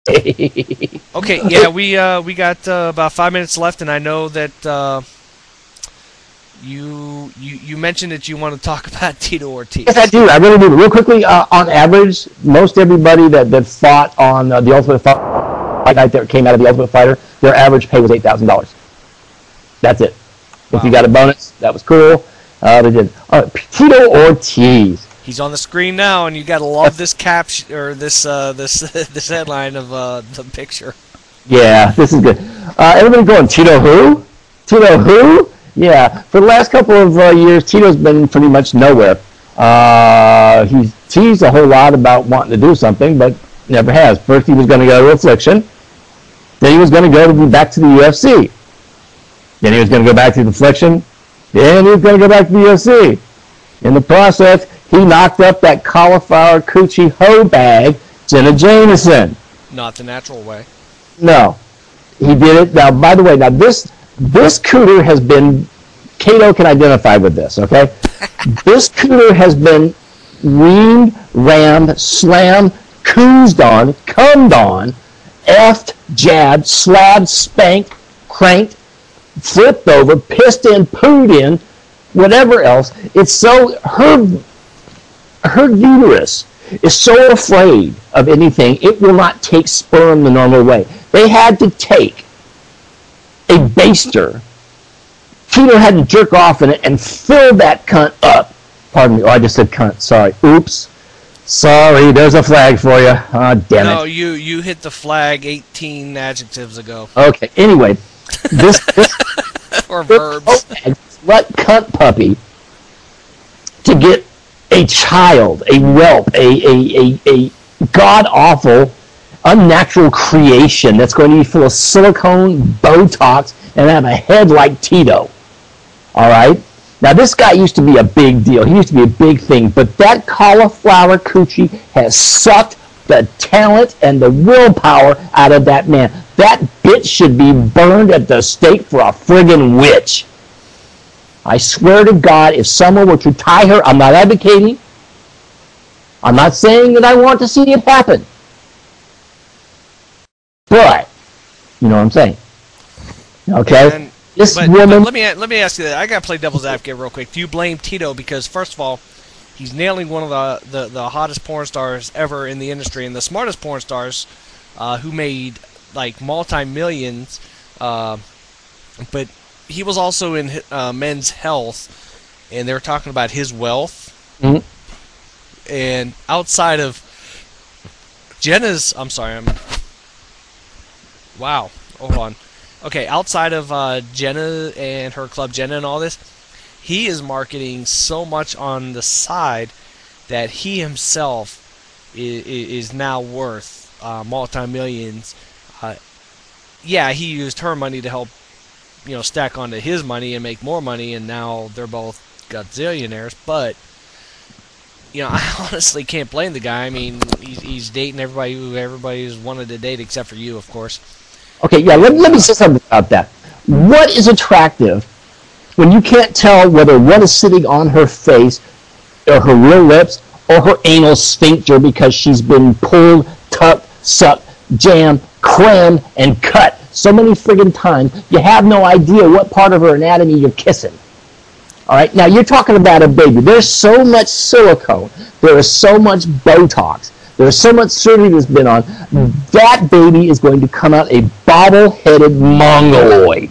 Okay, yeah, we got about 5 minutes left, and I know that you mentioned that you want to talk about Tito Ortiz. Yes, I do. I really do. Real quickly, on average, most everybody that fought on the Ultimate Fight night that came out of the Ultimate Fighter, their average pay was $8,000. That's it. Wow. If you got a bonus, that was cool. They did. Tito Ortiz. He's on the screen now, and you gotta love this caption or this this headline of the picture. Yeah, this is good. Everybody going, Tito who? Tito who? Yeah, for the last couple of years, Tito's been pretty much nowhere. He's teased a whole lot about wanting to do something, but never has. First, he was going to go to Affliction. Then he was going to go to be back to the UFC. Then he was going to go back to the Affliction. Then he was going to go back to the UFC. In the process, he knocked up that cauliflower coochie hoe bag, Jenna Jameson. Not the natural way. No, he did it. Now, by the way, this cooter has been, Cato can identify with this, okay? This cooter has been reamed, rammed, slammed, coozed on, cummed on, effed, jabbed, slabbed, spanked, cranked, flipped over, pissed in, pooed in, whatever else. It's so, her uterus is so afraid of anything, it will not take sperm the normal way. They had to take a baster. Tito had to jerk off in it and fill that cunt up. Pardon me. Oh, I just said cunt. Sorry. Oops. Sorry. There's a flag for you. Oh, damn it. No, you hit the flag 18 adjectives ago. Okay. Anyway, this or verbs. Slut cunt puppy to get a child, a whelp, a god-awful, unnatural creation that's going to be full of silicone, Botox, and have a head like Tito. All right? Now, this guy used to be a big deal. He used to be a big thing. But that cauliflower coochie has sucked the talent and the willpower out of that man. That bitch should be burned at the stake for a friggin' witch. I swear to God, if someone were to tie her, I'm not advocating. I'm not saying that I want to see it happen. But, you know what I'm saying. Okay? Woman... But let me ask you that. I got to play devil's advocate real quick. Do you blame Tito? Because, first of all, he's nailing one of the hottest porn stars ever in the industry and the smartest porn stars who made, like, multi-millions. But he was also in Men's Health, and they were talking about his wealth. Mm-hmm. And outside of Jenna's... I'm sorry, wow, hold on. Okay, outside of Jenna and her club Jenna and all this, he is marketing so much on the side that he himself is now worth multi-millions. Yeah, he used her money to help, stack onto his money and make more money, and now they're both gazillionaires. But I honestly can't blame the guy. I mean, he's dating everybody who everybody's wanted to date except for you, of course. Okay, yeah, let me say something about that. What is attractive when you can't tell whether one is sitting on her face or her real lips or her anal sphincter because she's been pulled, tucked, sucked, jammed, crammed, and cut so many friggin' times, you have no idea what part of her anatomy you're kissing. All right, now you're talking about a baby. There's so much silicone. There is so much Botox. There's so much surgery that's been on. That baby is going to come out a bobble-headed mongoloid.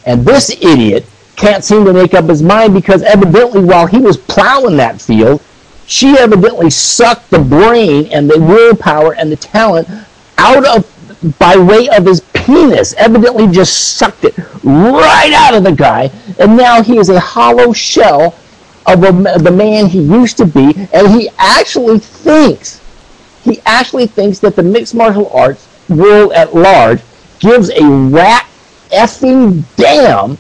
And this idiot can't seem to make up his mind because evidently while he was plowing that field, she evidently sucked the brain and the willpower and the talent out of, by way of his penis, evidently just sucked it right out of the guy, and now he is a hollow shell of the man he used to be, and he actually thinks that the mixed martial arts world at large gives a rat effing damn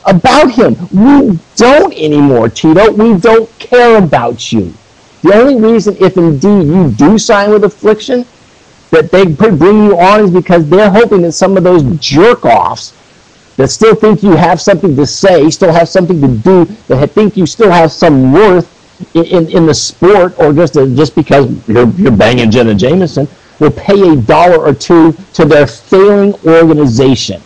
about him. We don't anymore, Tito. We don't care about you. The only reason, if indeed you do sign with Affliction, that they bring you on is because they're hoping that some of those jerk-offs that still think you have something to say, still have something to do, that think you still have some worth in the sport, or just because you're banging Jenna Jameson, will pay $1 or $2 to their failing organization.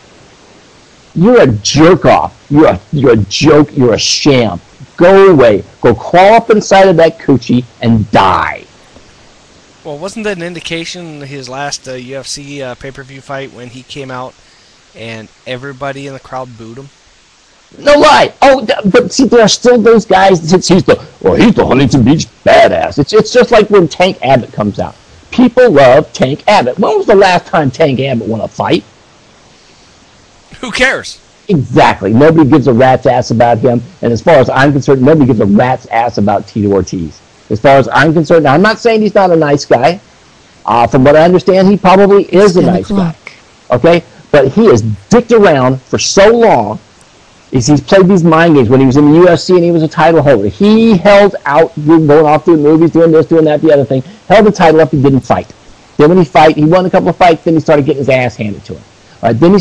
You're a jerk off. You're a joke. You're a sham. Go away. Go crawl up inside of that coochie and die. Well, wasn't that an indication in his last UFC pay-per-view fight when he came out and everybody in the crowd booed him? No lie. Oh, but see, there are still those guys that he's the Huntington Beach badass. It's just like when Tank Abbott comes out. People love Tank Abbott. When was the last time Tank Abbott won a fight? Who cares? Exactly. Nobody gives a rat's ass about him. And as far as I'm concerned, nobody gives a rat's ass about Tito Ortiz. As far as I'm concerned, now I'm not saying he's not a nice guy. From what I understand, he probably is a nice guy. Okay? But he has dicked around for so long. He's played these mind games when he was in the UFC and he was a title holder. He held out, going off doing movies, doing this, doing that, the other thing. Held the title up, he didn't fight. Then when he won a couple of fights, then he started getting his ass handed to him. All right, then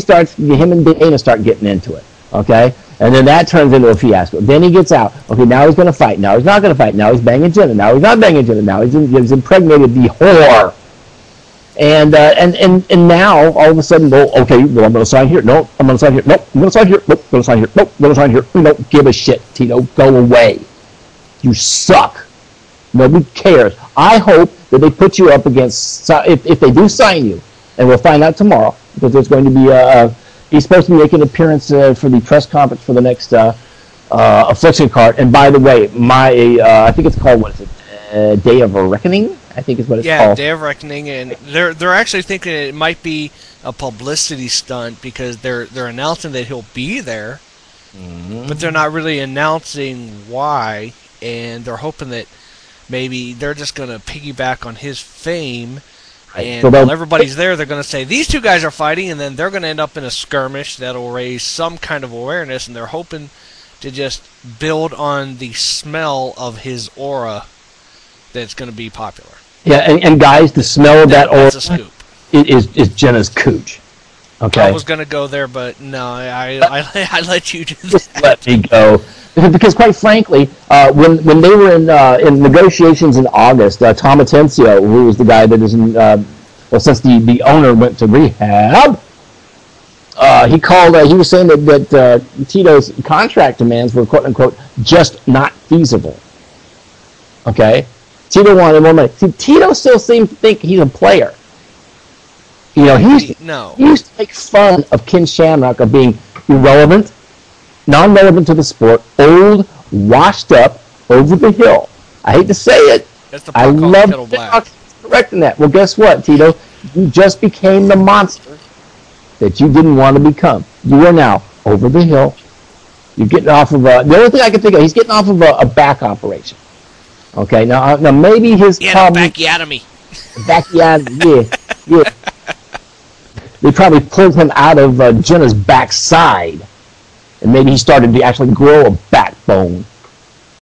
him and Dana start getting into it. Okay? And then that turns into a fiasco. Then he gets out. Okay, now he's going to fight. Now he's not going to fight. Now he's banging Jenna. Now he's not banging Jenna. Now he's impregnated the whore. And now all of a sudden, I'm going to sign here. No, I'm going to sign here. Nope, I'm going to sign here. Nope, I'm going to sign here. Nope, I'm going to sign here. We don't give a shit, Tito. Go away. You suck. Nobody cares. I hope that they put you up against, if they do sign you, and we'll find out tomorrow, because there's going to be he's supposed to be making an appearance for the press conference for the next Affliction card. And by the way, I think it's called, what is it, Day of Reckoning? I think is what it's called. Yeah, Day of Reckoning, and they're actually thinking it might be a publicity stunt because they're announcing that he'll be there, but they're not really announcing why, and they're hoping that maybe they're just going to piggyback on his fame, and so while everybody's there, they're going to say, these two guys are fighting, and then they're going to end up in a skirmish that'll raise some kind of awareness, and they're hoping to just build on the smell of his aura that's going to be popular. Yeah, and guys, the smell of that aura is a scoop. Is Jenna's cooch. Okay. I was going to go there, but no, I let you do that. Just let me go. Because quite frankly, when they were in negotiations in August, Tom Atencio, who was the guy that is in, since the owner went to rehab, he was saying that Tito's contract demands were, quote unquote, just not feasible. Okay? Tito wanted more money. See, Tito still seems to think he's a player. You know, he used to make fun of Ken Shamrock of being irrelevant, non-relevant to the sport, old, washed up, over the hill. I hate to say it. I love correcting that. Well, guess what, Tito? You just became the monster that you didn't want to become. You are now over the hill. You're getting off of the only thing I can think of, he's getting off of a back operation. Okay, now maybe his problem... Bacchiotomy. Bacchiotomy, yeah. They probably pulled him out of Jenna's backside, and maybe he started to actually grow a backbone.